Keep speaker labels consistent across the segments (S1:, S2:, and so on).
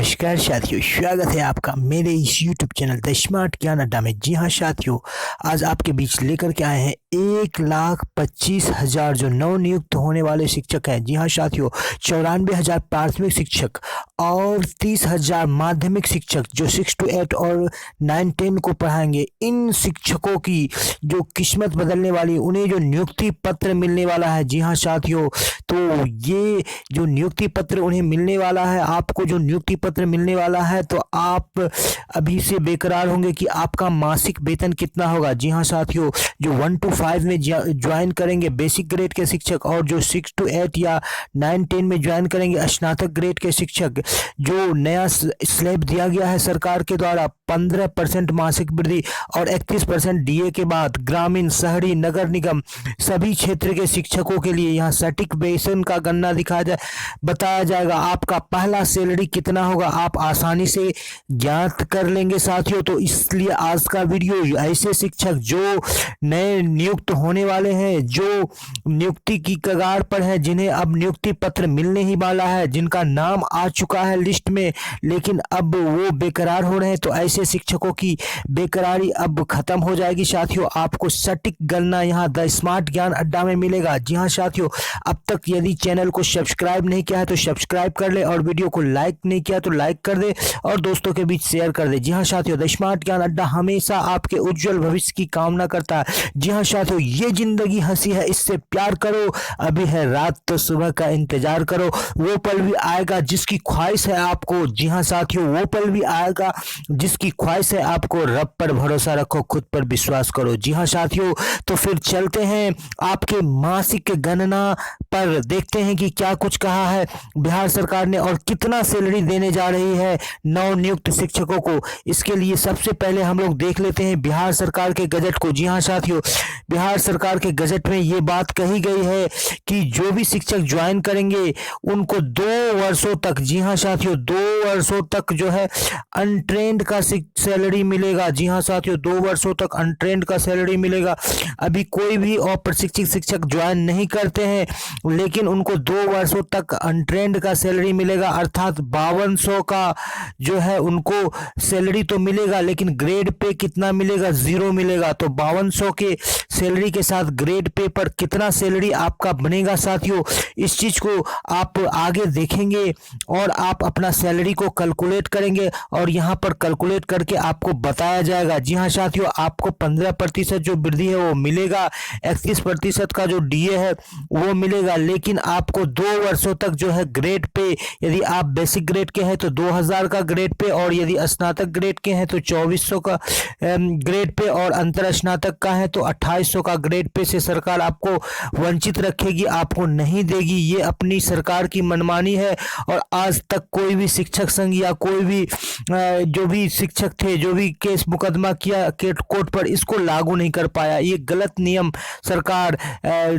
S1: नमस्कार साथियों, स्वागत है आपका मेरे इस YouTube चैनल द स्मार्ट ज्ञान अड्डा में। जी हाँ साथियों, आज आपके बीच लेकर के आए हैं 1,25,000 जो नवनियुक्त होने वाले शिक्षक हैं। जी हाँ साथियों, 94,000 प्राथमिक शिक्षक और 30,000 माध्यमिक शिक्षक जो 6 to 8 और 9-10 को पढ़ाएंगे। इन शिक्षकों की जो किस्मत बदलने वाली, उन्हें जो नियुक्ति पत्र मिलने वाला है। जी हाँ साथियों, तो ये जो नियुक्ति पत्र उन्हें मिलने वाला है, आपको जो नियुक्ति पत्र मिलने वाला है, तो आप अभी से बेकरार होंगे कि आपका मासिक वेतन कितना होगा। जी हाँ साथियों, जो 1 to 5 में ज्वाइन करेंगे बेसिक ग्रेड के शिक्षक, और जो 6 to 8 या 9-10 में ज्वाइन करेंगे स्नातक ग्रेड के शिक्षक, जो नया स्लैब दिया गया है सरकार के द्वारा, 15% मासिक वृद्धि और 31% डीए के बाद ग्रामीण, शहरी, नगर निगम सभी क्षेत्र के शिक्षकों के लिए यहाँ सटीक वेतन का गणना बताया जाएगा। आपका पहला सैलरी कितना होगा आप आसानी से ज्ञात कर लेंगे साथियों। तो इसलिए आज का वीडियो ऐसे शिक्षक जो नए नियुक्त होने वाले हैं, जो नियुक्ति की कगार पर हैं, जिन्हें अब नियुक्ति पत्र मिलने ही वाला है, जिनका नाम आ चुका है लिस्ट में, लेकिन अब वो बेकरार हो रहे हैं, तो ऐसे शिक्षकों की बेकरारी अब खत्म हो जाएगी साथियों। आपको सटीक गणना यहाँ द स्मार्ट ज्ञान अड्डा में मिलेगा। जी हाँ साथियों, अब तक यदि चैनल को सब्सक्राइब नहीं किया है तो सब्सक्राइब कर ले, और वीडियो को लाइक नहीं किया तो लाइक कर दे और दोस्तों के बीच शेयर कर दे। जी हाँ साथियों, द स्मार्ट ज्ञान अड्डा हमेशा आपके उज्जवल भविष्य की कामना करता है। जी हाँ साथियों, ये जिंदगी हंसी है, इससे प्यार करो, अभी है रात तो सुबह का इंतजार करो, वो पल भी आएगा जिसकी ख्वाहिश है आपको। जी हाँ साथियों, वो पल भी आएगा जिसकी ख्वाहिश है आपको। रब पर भरोसा रखो, खुद पर विश्वास करो। जी हाँ साथियों, तो फिर चलते हैं आपके मासिक गणना पर, देखते हैं कि क्या कुछ कहा है बिहार सरकार ने और कितना सैलरी देने जा रही है नवनियुक्त शिक्षकों को। इसके लिए सबसे पहले हम लोग देख लेते हैं बिहार सरकार के गजट को। जी हाँ साथियों, बिहार सरकार के गजट में ये बात कही गई है कि जो भी शिक्षक ज्वाइन करेंगे उनको 2 वर्षों तक, जी हाँ साथियों, 2 वर्षों तक जो है अनट्रेंड का सैलरी मिलेगा। जी हाँ साथियों, 2 वर्षों तक अनट्रेंड का सैलरी मिलेगा। अभी कोई भी अप्रशिक्षित शिक्षक ज्वाइन नहीं करते हैं, लेकिन उनको 2 वर्षों तक अनट्रेंड का सैलरी मिलेगा, अर्थात 5200 का जो है उनको सैलरी तो मिलेगा, लेकिन ग्रेड पे कितना मिलेगा? 0 मिलेगा। तो 5200 के सैलरी के साथ ग्रेड पे पर कितना सैलरी आपका बनेगा साथियों, इस चीज को आप आगे देखेंगे और आप अपना सैलरी को कैलकुलेट करेंगे और यहाँ पर कैलकुलेट करके आपको बताया जाएगा। जी हाँ साथियों, आपको 15% जो वृद्धि है वो मिलेगा, 31% का जो डीए है वो मिलेगा, लेकिन आपको 2 वर्षों तक जो है ग्रेड पे, यदि आप बेसिक ग्रेड के हैं तो 2000 का ग्रेड पे, और यदि स्नातक ग्रेड के हैं तो 2400 का ग्रेड पे, और अंतर स्नातक का है तो 2800 का ग्रेड पे से सरकार आपको वंचित रखेगी, आपको नहीं देगी। ये अपनी सरकार की मनमानी है, और आज तक कोई भी शिक्षक संघ या कोई भी जो भी शिक्षक थे, जो भी केस मुकदमा किया कोर्ट पर, इसको लागू नहीं कर पाया। ये गलत नियम सरकार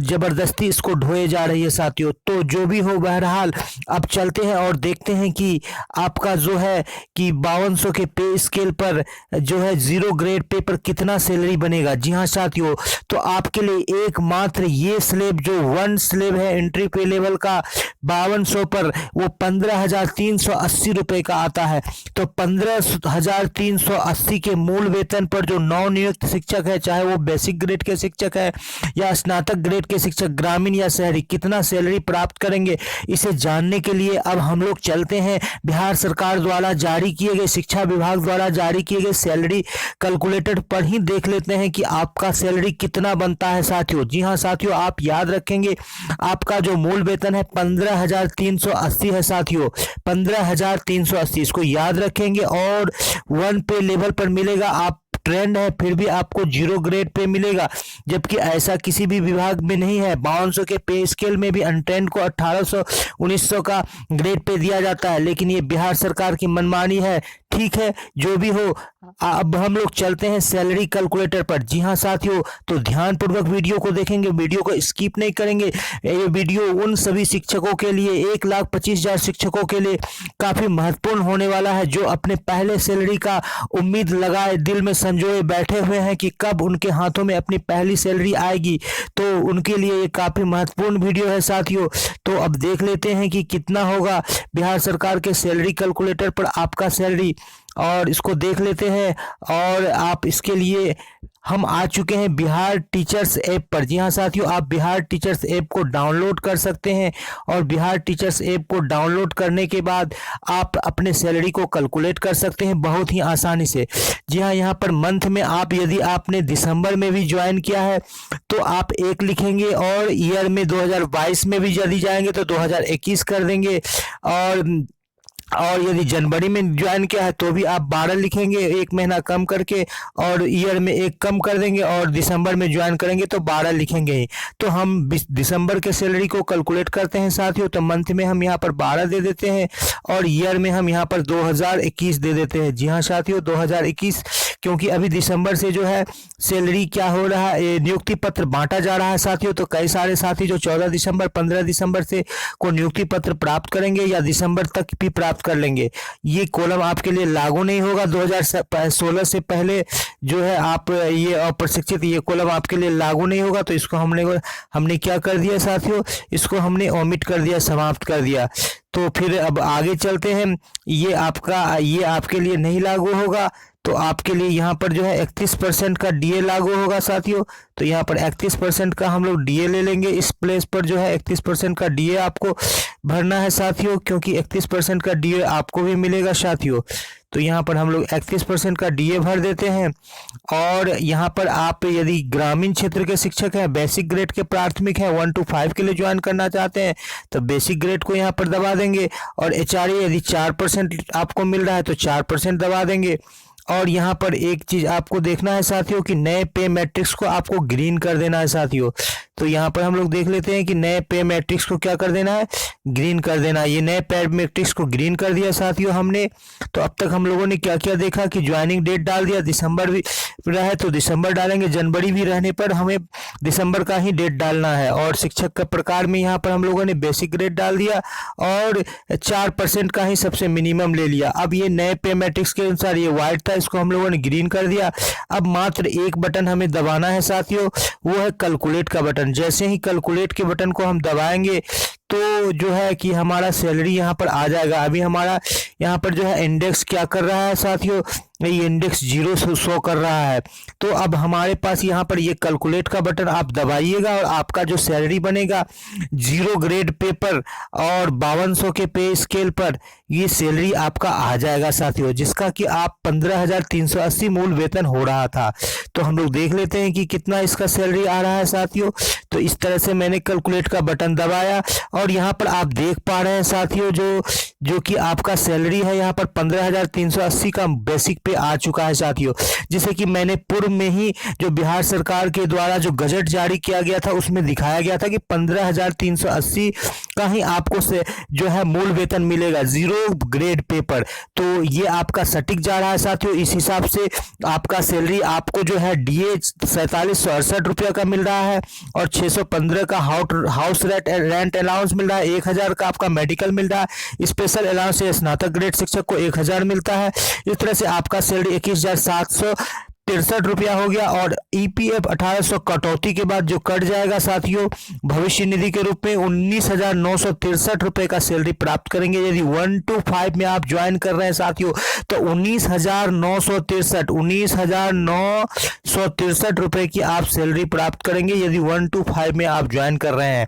S1: जबरदस्ती इसको ढोए जा रही है साथियों। तो जो भी हो, बहरहाल अब चलते हैं और देखते हैं कि आपका जो है कि 5200 के पे स्केल पर जो है 0 ग्रेड पे पर कितना सैलरी बनेगा। जी हाँ साथियों, तो आपके लिए एकमात्र ये स्लेब जो 1 स्लेब है एंट्री पे लेवल का 5200 पर, वो 15,380 रुपए का आता है। तो 15,380 के मूल वेतन पर जो नवनियुक्त शिक्षक है, चाहे वो बेसिक ग्रेड के शिक्षक है या स्नातक ग्रेड के शिक्षक, ग्रामीण या शहरी, कितना सैलरी प्राप्त करेंगे, इसे जानने के लिए अब हम लोग चलते हैं बिहार सरकार द्वारा जारी किए गए, शिक्षा विभाग द्वारा जारी किए गए सैलरी कैलकुलेटर पर ही देख लेते हैं कि आपका सैलरी कितना बनता है साथियों। जी हाँ साथियों, आप याद रखेंगे आपका जो मूल वेतन है 15,380 है साथियों, 15,380, इसको याद रखेंगे। और 1 पे लेवल पर मिलेगा, आप ट्रेंड है फिर भी आपको 0 ग्रेड पे मिलेगा, जबकि ऐसा किसी भी विभाग में नहीं है। 5200 के पे स्केल में भी अनट्रेंड को 1800 1900 का ग्रेड पे दिया जाता है, लेकिन ये बिहार सरकार की मनमानी है। ठीक है, जो भी हो, अब हम लोग चलते हैं सैलरी कैलकुलेटर पर। जी हाँ साथियों, तो ध्यानपूर्वक वीडियो को देखेंगे, वीडियो को स्किप नहीं करेंगे। ये वीडियो उन सभी शिक्षकों के लिए, 1,25,000 शिक्षकों के लिए काफ़ी महत्वपूर्ण होने वाला है जो अपने पहले सैलरी का उम्मीद लगाए दिल में संजोए बैठे हुए हैं कि कब उनके हाथों में अपनी पहली सैलरी आएगी। तो उनके लिए ये काफ़ी महत्वपूर्ण वीडियो है साथियों। तो अब देख लेते हैं कि कितना होगा बिहार सरकार के सैलरी कैलकुलेटर पर आपका सैलरी, और इसको देख लेते हैं। और आप इसके लिए हम आ चुके हैं बिहार टीचर्स ऐप पर। जी हाँ साथियों, आप बिहार टीचर्स ऐप को डाउनलोड कर सकते हैं, और बिहार टीचर्स ऐप को डाउनलोड करने के बाद आप अपने सैलरी को कैलकुलेट कर सकते हैं बहुत ही आसानी से। जी हाँ, यहाँ पर मंथ में आप यदि आपने दिसंबर में भी ज्वाइन किया है तो आप 1 लिखेंगे, और ईयर में 2022 में भी यदि जाएंगे तो 2021 कर देंगे, और यदि जनवरी में ज्वाइन किया है तो भी आप 12 लिखेंगे, 1 महीना कम करके, और ईयर में 1 कम कर देंगे, और दिसंबर में ज्वाइन करेंगे तो 12 लिखेंगे ही। तो हम दिसंबर के सैलरी को कैलकुलेट करते हैं साथियों। तो मंथ में हम यहाँ पर 12 दे देते हैं, और ईयर में हम यहाँ पर 2021 दे देते हैं। जी हाँ साथियों, 2021, क्योंकि अभी दिसंबर से जो है सैलरी क्या हो रहा है, नियुक्ति पत्र बांटा जा रहा है साथियों। तो कई सारे साथी जो 14 दिसंबर 15 दिसंबर से को नियुक्ति पत्र प्राप्त करेंगे या दिसंबर तक भी प्राप्त कर लेंगे। ये कॉलम आपके लिए लागू नहीं होगा। 2016 से पहले जो है आप ये अप्रशिक्षित, ये कॉलम आपके लिए लागू नहीं होगा। तो इसको हमने क्या कर दिया साथियों, इसको हमने ओमिट कर दिया, समाप्त कर दिया। तो फिर अब आगे चलते हैं। ये आपके लिए नहीं लागू होगा। तो आपके लिए यहाँ पर जो है 31% का डीए लागू होगा साथियों। तो यहाँ पर 31% का हम लोग डीए ले लेंगे। इस प्लेस पर जो है 31% का डीए आपको भरना है साथियों, क्योंकि 31% का डीए आपको भी मिलेगा साथियों। तो यहाँ पर हम लोग 31% का डीए भर देते हैं। और यहाँ पर आप यदि ग्रामीण क्षेत्र के शिक्षक हैं, बेसिक ग्रेड के प्राथमिक हैं, 1 to 5 के लिए ज्वाइन करना चाहते हैं तो बेसिक ग्रेड को यहाँ पर दबा देंगे। और एचआरए यदि 4% आपको मिल रहा है तो 4% दबा देंगे। और यहाँ पर एक चीज़ आपको देखना है साथियों कि नए पे मैट्रिक्स को आपको ग्रीन कर देना है साथियों। तो यहाँ पर हम लोग देख लेते हैं कि नए पे मैट्रिक्स को क्या कर देना है, ग्रीन कर देना है। ये नए पे मैट्रिक्स को ग्रीन कर दिया साथियों हमने। तो अब तक हम लोगों ने क्या क्या देखा कि ज्वाइनिंग डेट डाल दिया, दिसंबर भी रहे तो दिसंबर डालेंगे, जनवरी भी रहने पर हमें दिसंबर का ही डेट डालना है। और शिक्षक का प्रकार में यहाँ पर हम लोगों ने बेसिक ग्रेड डाल दिया, और 4% का ही सबसे मिनिमम ले लिया। अब ये नए पे मैट्रिक्स के अनुसार ये व्हाइट था, इसको हम लोगों ने ग्रीन कर दिया। अब मात्र एक बटन हमें दबाना है साथियों, वो है कैलकुलेट का बटन। जैसे ही कैलकुलेट के बटन को हम दबाएंगे तो जो है कि हमारा सैलरी यहाँ पर आ जाएगा। अभी हमारा यहाँ पर जो है इंडेक्स क्या कर रहा है साथियों, ये इंडेक्स 0 शो कर रहा है। तो अब हमारे पास यहाँ पर ये कैलकुलेट का बटन आप दबाइएगा, और आपका जो सैलरी बनेगा 0 ग्रेड पे पर और 5200 के पे स्केल पर ये सैलरी आपका आ जाएगा साथियों, जिसका कि आप 15,380 मूल वेतन हो रहा था। तो हम लोग देख लेते हैं कि कितना इसका सैलरी आ रहा है साथियों। तो इस तरह से मैंने कैलकुलेट का बटन दबाया, और यहाँ पर आप देख पा रहे हैं साथियों जो कि आपका सैलरी है यहाँ पर 15,380 का बेसिक पे आ चुका है साथियों। जिसे कि मैंने पूर्व में ही जो बिहार सरकार के द्वारा जो गजट जारी किया गया था उसमें दिखाया गया था कि 15,380 का ही आपको से जो है मूल वेतन मिलेगा 0 ग्रेड पे पर। तो ये आपका सटीक जा रहा है साथियों। इस हिसाब से आपका सैलरी आपको जो है डीए 4768 रुपया का मिल रहा है, और 615 का हाउस रेंट अलाउंस मिल रहा है, 1000 का आपका मेडिकल मिल रहा है, स्पेशल अलाउंस से स्नातक ग्रेड शिक्षक को 1000 मिलता है। इस तरह से आपका सैलरी 21,763 रुपया हो गया। और ईपीएफ 1800 कटौती के बाद जो कट जाएगा साथियों भविष्य निधि के रूप में 19,963 रुपये का सैलरी प्राप्त करेंगे। यदि 1 to 5 में आप ज्वाइन कर रहे हैं साथियों तो 19,963 रुपये की आप सैलरी प्राप्त करेंगे यदि 1 to 5 में आप ज्वाइन कर रहे हैं।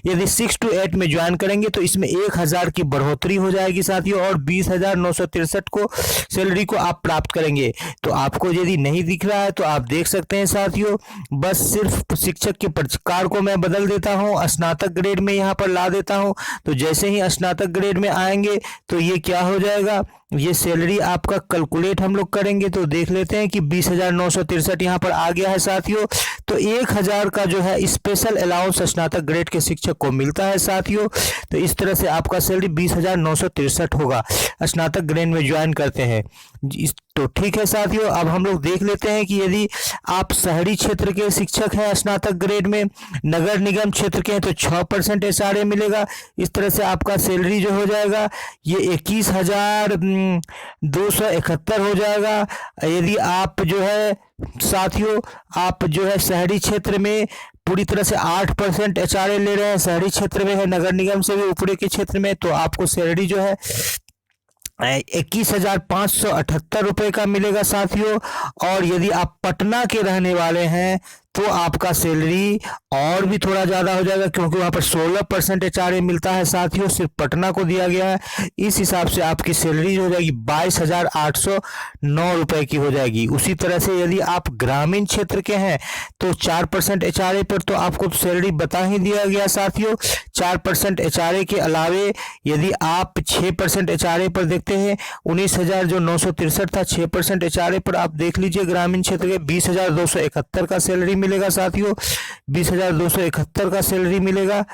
S1: यदि 6 to 8 में ज्वाइन करेंगे तो इसमें 1000 की बढ़ोतरी हो जाएगी साथियों, और 20,963 को सैलरी को आप प्राप्त करेंगे। तो आपको यदि नहीं दिख रहा है तो आप देख सकते हैं साथियों, बस सिर्फ शिक्षक के प्रकार को मैं बदल देता हूं, स्नातक ग्रेड में यहां पर ला देता हूं। तो जैसे ही स्नातक ग्रेड में आएंगे तो ये क्या हो जाएगा, ये सैलरी आपका कैलकुलेट हम लोग करेंगे तो देख लेते हैं कि 20,963 यहाँ पर आ गया है साथियों। तो 1,000 का जो है स्पेशल अलाउंस स्नातक ग्रेड के शिक्षक को मिलता है साथियों। तो इस तरह से आपका सैलरी 20,963 होगा स्नातक ग्रेड में ज्वाइन करते हैं। तो ठीक है साथियों, अब हम लोग देख लेते हैं कि यदि आप शहरी क्षेत्र के शिक्षक हैं स्नातक ग्रेड में, नगर निगम क्षेत्र के हैं तो 6% SRA मिलेगा। इस तरह से आपका सैलरी जो हो जाएगा ये 21,271 हो जाएगा। यदि आप जो है साथियों आप जो है शहरी क्षेत्र में पूरी तरह से 8% SRA ले रहे हैं, शहरी क्षेत्र में है, नगर निगम से भी ऊपरी के क्षेत्र में, तो आपको सैलरी जो है 21,578 रुपये का मिलेगा साथियों। और यदि आप पटना के रहने वाले हैं तो आपका सैलरी और भी थोड़ा ज़्यादा हो जाएगा, क्योंकि वहाँ पर 16% SRA मिलता है साथियों, सिर्फ पटना को दिया गया है। इस हिसाब से आपकी सैलरी हो जाएगी 22,809 रुपये की हो जाएगी। उसी तरह से यदि आप ग्रामीण क्षेत्र के हैं तो 4% SRA पर तो आपको सैलरी बता ही दिया गया साथियों। 4% SRA के अलावे यदि आप 6% SRA पर देखते हैं, 19,963 था, 6% SRA पर आप देख लीजिए ग्रामीण क्षेत्र के 20,271 का सैलरी मिलेगा साथियों। 20,271 का सैलरी मिलेगा,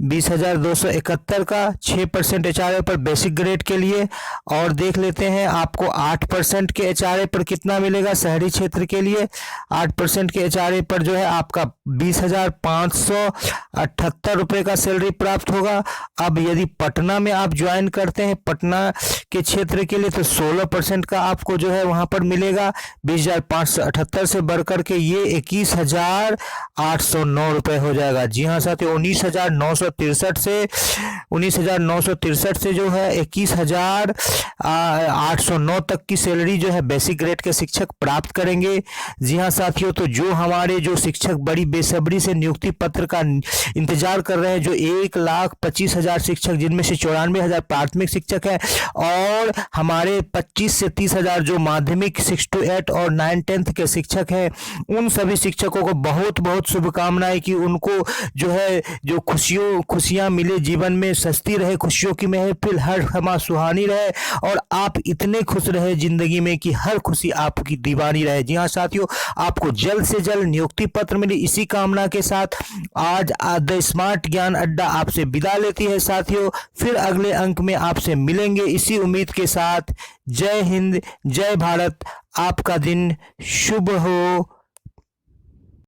S1: 20,271 का 6% SRA पर बेसिक ग्रेड के लिए। और देख लेते हैं आपको 8% के SRA पर कितना मिलेगा शहरी क्षेत्र के लिए। 8% के SRA पर जो है आपका 20,578 रुपये का सैलरी प्राप्त होगा। अब यदि पटना में आप ज्वाइन करते हैं पटना के क्षेत्र के लिए तो 16% का आपको जो है वहां पर मिलेगा, 20,578 से बढ़कर के ये 21,809 रुपये हो जाएगा। जी हाँ साथियों, 19,963 से जो है 21,809 तक की सैलरी जो है बेसिक ग्रेड के शिक्षक प्राप्त करेंगे। जी हाँ साथियों, तो जो हमारे जो शिक्षक बड़ी बेसब्री से नियुक्ति पत्र का इंतजार कर रहे हैं, जो 1,25,000 शिक्षक जिनमें से 94,000 प्राथमिक शिक्षक हैं और हमारे 25 से 30,000 जो माध्यमिक 6 to 8 और 9-10 के शिक्षक हैं, उन सभी शिक्षकों को बहुत बहुत शुभकामनाएं कि उनको जो है जो खुशियां मिले जीवन में, सस्ती रहे खुशियों की महफिल, हर समा सुहानी रहे और आप इतने खुश रहे जिंदगी में कि हर खुशी आपकी दीवानी रहे। जी हाँ साथियों, आपको जल्द से जल्द नियुक्ति पत्र मिले, इसी कामना के साथ आज द स्मार्ट ज्ञान अड्डा आपसे विदा लेती है साथियों। फिर अगले अंक में आपसे मिलेंगे इसी उम्मीद के साथ। जय हिंद, जय भारत, आपका दिन शुभ हो।